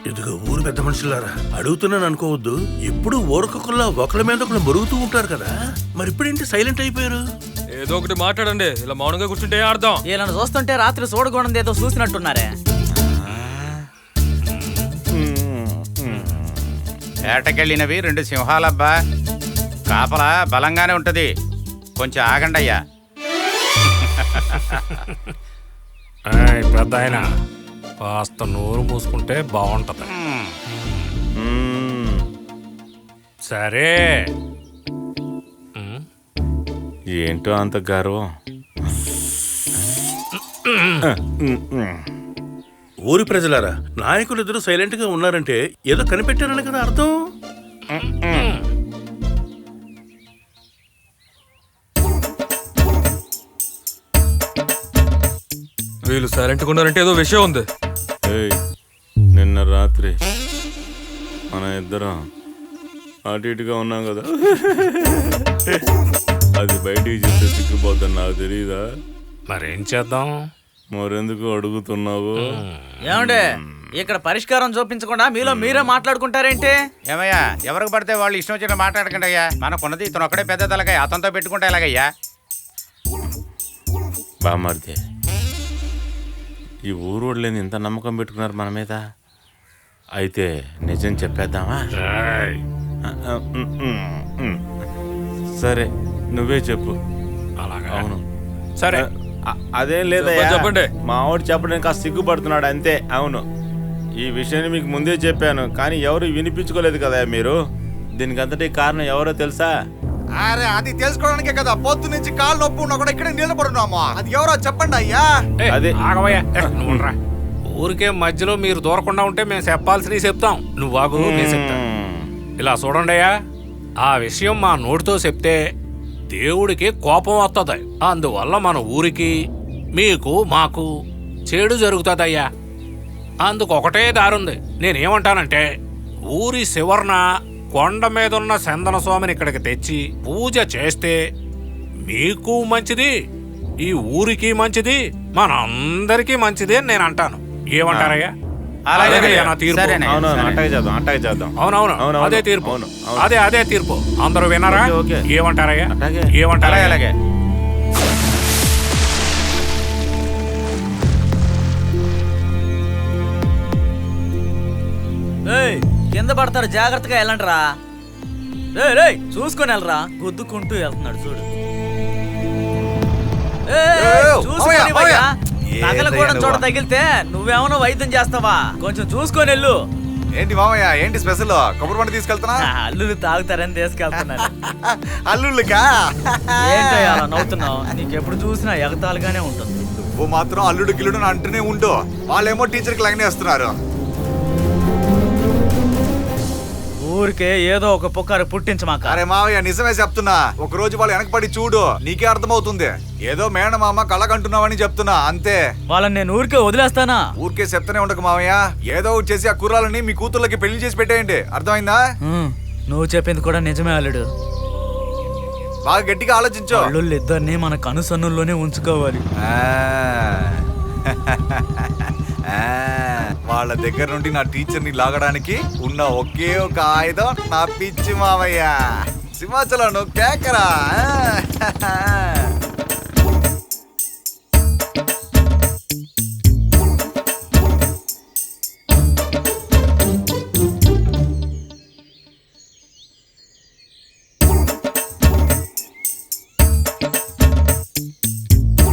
ఇదిగో ఊరు పెద్ద మనుషులారా, అడుగుతున్నాను అనుకోవద్దు. ఎప్పుడు ఊరకొకళ్ళ ఒకళ్ళ మీద ఒకళ్ళు మరుగుతూ ఉంటారు కదా, మరి ఇప్పుడేంటి సైలెంట్ అయిపోయారు? ఏదో ఒకటి మాట్లాడండి, ఇలా మౌనంగా కూర్చుంటే అర్థం. వీళ్ళని చూస్తుంటే రాత్రి చూడకూడదు ఏదో చూసినట్టున్నారే. ఏటకెళ్ళినవి 2 సింహాలబ్బా. కాపలా బలంగానే ఉంటది, కొంచెం ఆగండి అయ్యా. పెద్ద ఆయన కాస్త నోరు మూసుకుంటే బాగుంటది. సరే ఏంటో అంత గర్వం. ఊరి ప్రజలారా, నాయకులు ఇద్దరు సైలెంట్ గా ఉన్నారంటే ఏదో కనిపెట్టారని కదా అర్థం. వీళ్ళు సైలెంట్గా ఉన్నారంటే ఏదో విషయం ఉంది. నిన్న రాత్రి మన ఇద్దరం అటు ఇటుగా ఉన్నాం కదా, అది బయటికి చెప్తే సిగ్గిపోద్దని నాకు తెలియదా? మరేం చేద్దాం? మరెందుకు అడుగుతున్నావు? ఏమండే, ఇక్కడ పరిష్కారం చూపించకుండా మీలో మీరే మాట్లాడుకుంటారేంటి? ఏమయ్యా, ఎవరికి పడితే వాళ్ళు ఇష్టం వచ్చిన మాట్లాడకండి అయ్యా. మనకున్నది ఇతను ఒక్కడే పెద్ద తలకాయ, అతనితో పెట్టుకుంటే ఎలాగయ్యా? బామర్దే, ఈ ఊరు లేని ఇంత నమ్మకం పెట్టుకున్నారు మన మీద. అయితే నిజం చెప్పేద్దామా? సరే, నువ్వే చెప్పు. అలాగా? అవును. సరే, అదేం లేదా, చెప్పండి. మా ఆవిడ చెప్పడానికి కాస్త సిగ్గుపడుతున్నాడు అంతే. అవును, ఈ విషయాన్ని మీకు ముందే చెప్పాను, కానీ ఎవరు వినిపించుకోలేదు కదా మీరు. దీనికి అంతటి కారణం ఎవరో తెలుసా? అరే, అది తెలుసుకోవడానికే కదా పొద్దు నుంచి కాళ్ళు నొప్పి ఉన్నా కూడా ఇక్కడ నిలబడున్నాము. అది ఎవరో చెప్పండి అయ్యా. అదే ఆగవయ్యా, నువ్వురా. ఊరికే మధ్యలో మీరు దూరకుండా ఉంటే మేము చెప్పాల్సినవి చెప్తాం. నువ్వు ఆగు, నేను చెప్తా. ఇలా చూడండి అయ్యా, ఆ విషయం మా నోటితో చెప్తే దేవుడికి కోపం వస్తుంది. అందువల్ల మన ఊరికి, మీకు, మాకు చెడు జరుగుతుందయ్యా. అందుకు ఒకటే దారుంది. నేనేమంటానంటే, ఊరి శివర్ణ కొండ మీద ఉన్న చందన స్వామిని ఇక్కడికి తెచ్చి పూజ చేస్తే మీకు మంచిది, ఈ ఊరికి మంచిది, మనందరికీ మంచిది అని నేను అంటాను. ఏమంటారయ్యా? అవునవును, అదే తీర్పు. అదే తీర్పు. అందరూ విన్నారా? ఏమంటారయ్యా? ఏమంటారా? అలాగే. కింద పడతారు, జాగ్రత్తగా వెళ్ళండిరా. చూసుకొని వెళ్ళరా, గుద్దుకుంటూ వెళ్తున్నాడు చూడు. నగలు కూడా చోట తగిలితే నువ్వేమన్నా వైద్యం చేస్తావా? కొంచెం చూసుకొని వెళ్ళు. ఏంటి మామయ్య, ఏంటి స్పెషల్? కొబ్బరి బండి తీసుకెళ్తున్నా? అల్లులు తాగుతారని తీసుకెళ్తున్నాను. అల్లుళ్ళకా? ఏంటో అలా నవ్వుతున్నావు? నీకెప్పుడు చూసినా ఎగతాలుగానే ఉంటుంది. నువ్వు మాత్రం అల్లుడు గిల్లుడు అంటూనే ఉండు. వాళ్ళేమో టీచర్కి లైన్ వేస్తున్నారు. ఊరికే ఏదో ఒక పుకారు పుట్టించమాక. అరే మావయ్య, నిజమే చెప్తున్నా. ఒక రోజు వాళ్ళు వెనకపడి చూడు, నీకే అర్థమవుతుంది. ఏదో మేనమామ కళ్ళకంటున్నావని చెప్తున్నా అంతే. వాళ్ళని నేను ఊరికే వదిలేస్తానా? ఊరికే చెప్తానే ఉండకు మావయ్య. ఏదో ఒకటి చేసి ఆ కుర్రాలని మీ కూతుర్లకి పెళ్లి చేసి పెట్టేయండి. అర్థమైందా? నువ్వు చెప్పింది కూడా నిజమే అల్లుడు. బాగా గట్టిగా ఆలోచించు. అల్లుళ్ళు ఇద్దరిని మన కనుసన్నుల్లోనే ఉంచుకోవాలి. వాళ్ళ దగ్గర నుండి నా టీచర్ని లాగడానికి ఉన్న ఒకే ఒక ఆయుధం నా పిచ్చి మావయ్య. సింహాచలం కేకరా.